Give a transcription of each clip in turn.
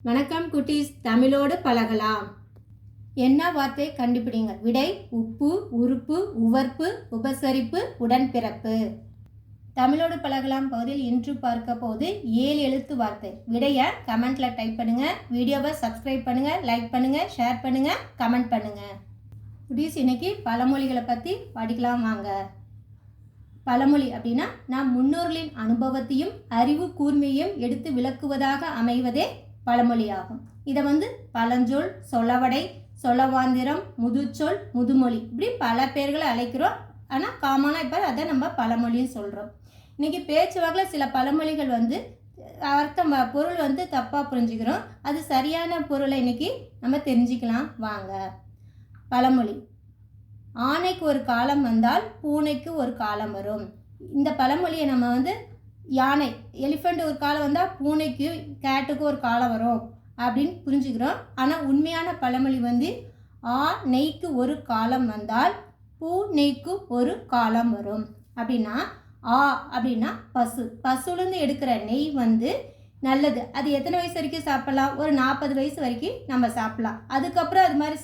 வணக்கம் குட்டீஸ், தமிழோடு பழகலாம். என்ன வார்த்தை கண்டுபிடிங்க. விடை உப்பு, உறுப்பு, உவர்ப்பு, உபசரிப்பு, உடன்பிறப்பு. தமிழோடு பழகலாம் பகுதியில் இன்று பார்க்க போது 7 எழுத்து வார்த்தை. விடைய கமெண்ட்ல டைப் பண்ணுங்க. வீடியோவை சப்ஸ்கிரைப் பண்ணுங்க, லைக் பண்ணுங்க, ஷேர் பண்ணுங்க, கமெண்ட் பண்ணுங்க. குட்டீஸ், இன்னைக்கு பழமொழிகளை பற்றி படிக்கலாம் வாங்க. பழமொழி அப்படின்னா நம் முன்னோர்களின் அனுபவத்தையும் அறிவு கூர்மையையும் எடுத்து விளக்குவதாக அமைவதே பழமொழியாகும். இதை பழஞ்சொல், சொலவடை, சொலவாந்திரம், முதுச்சொல், முதுமொழி இப்படி பல பேர்களை அழைக்கிறோம். ஆனால் காமனாக இப்போ அதை நம்ம பழமொழின்னு சொல்கிறோம். இன்றைக்கி பேச்சு வகையில் சில பழமொழிகள் அர்த்தம் பொருள் தப்பாக புரிஞ்சுக்கிறோம். அது சரியான பொருளை இன்னைக்கு நம்ம தெரிஞ்சுக்கலாம் வாங்க. பழமொழி: ஆனைக்கு ஒரு காலம் வந்தால் பூனைக்கு ஒரு காலம் வரும். இந்த பழமொழியை நம்ம யானை, எலிஃபண்ட் ஒரு காலம் வந்தால் பூனைக்கு, கேட்டுக்கு ஒரு காலம் வரும் அப்படின்னு புரிஞ்சுக்கிறோம். ஆனால் உண்மையான பழமொழி நெய்க்கு ஒரு காலம் வந்தால் பூ நெய்க்கு ஒரு காலம் வரும். அப்படின்னா அப்படின்னா பசுலேருந்து எடுக்கிற நெய் நல்லது. அது எத்தனை வயசு வரைக்கும் சாப்பிடலாம்? ஒரு 40 வயசு வரைக்கும் நம்ம சாப்பிடலாம். அதுக்கப்புறம் அது மாதிரி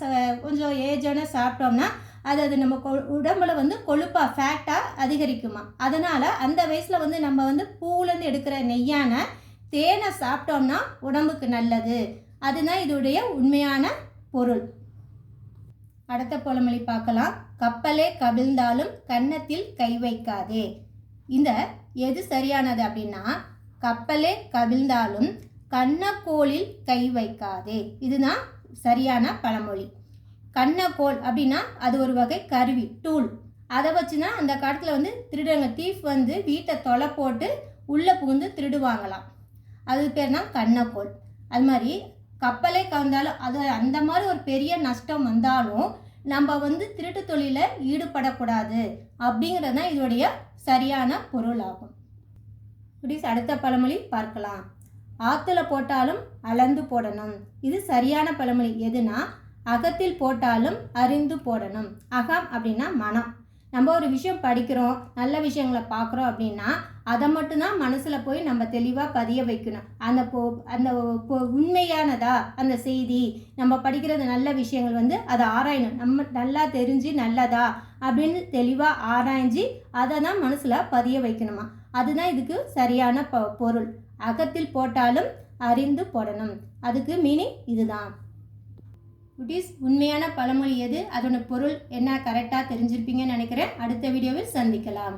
கொஞ்சம் ஏஜான சாப்பிட்டோம்னா அது நம்ம உடம்புல கொழுப்பாக ஃபேட்டாக அதிகரிக்குமா. அதனால் அந்த வயசில் நம்ம பூலேருந்து எடுக்கிற நெய்யான தேனை சாப்பிட்டோம்னா உடம்புக்கு நல்லது. அதுதான் இதோடைய உண்மையான பொருள். அடுத்த பழமொழி பார்க்கலாம். கப்பலே கவிழ்ந்தாலும் கன்னத்தில் கை வைக்காதே. இந்த எது சரியானது அப்படின்னா, கப்பலே கவிழ்ந்தாலும் கன்னக்கோளில் கை வைக்காதே. இதுதான் சரியான பழமொழி. கன்னக்கோல் அப்படின்னா அது ஒரு வகை கருவி, டூல். அதை வச்சுன்னா அந்த காலத்தில் திருடங்க, தீஃப் வீட்டை தொலை போட்டு உள்ளே புகுந்து திருடுவாங்களாம். அது பேர் தான் கன்னக்கோல். அது மாதிரி கப்பலே கவிழ்ந்தாலும் அது அந்த மாதிரி ஒரு பெரிய நஷ்டம் வந்தாலும் நம்ம திருட்டு தொழிலில் ஈடுபடக்கூடாது அப்படிங்கிறது தான் இதோடைய சரியான பொருள் ஆகும். அடுத்த பழமொழி பார்க்கலாம். ஆற்றுல போட்டாலும் அளந்து போடணும். இது சரியான பழமொழி. எதுனா, அகத்தில் போட்டாலும் அறிந்து போடணும். அகம் அப்படின்னா மனம். நம்ம ஒரு விஷயம் படிக்கிறோம், நல்ல விஷயங்களை பார்க்குறோம் அப்படின்னா அதை மட்டும்தான் மனசில் போய் நம்ம தெளிவாக பதிய வைக்கணும். அந்த உண்மையானதா அந்த செய்தி, நம்ம படிக்கிறது நல்ல விஷயங்கள் அதை ஆராயணும். நம்ம நல்லா தெரிஞ்சு நல்லதா அப்படின்னு தெளிவாக ஆராய்ஞ்சி அதை தான் மனசில் பதிய வைக்கணுமா. அதுதான் இதுக்கு சரியான பொருள். அகத்தில் போட்டாலும் அறிந்து போடணும். அதுக்கு மீனிங் இதுதான். குட்டீஸ், உண்மையான பழமொழி எது, அதோட பொருள் என்ன கரெக்டாக தெரிஞ்சிருப்பீங்கன்னு நினைக்கிறேன். அடுத்த வீடியோவில் சந்திக்கலாம்.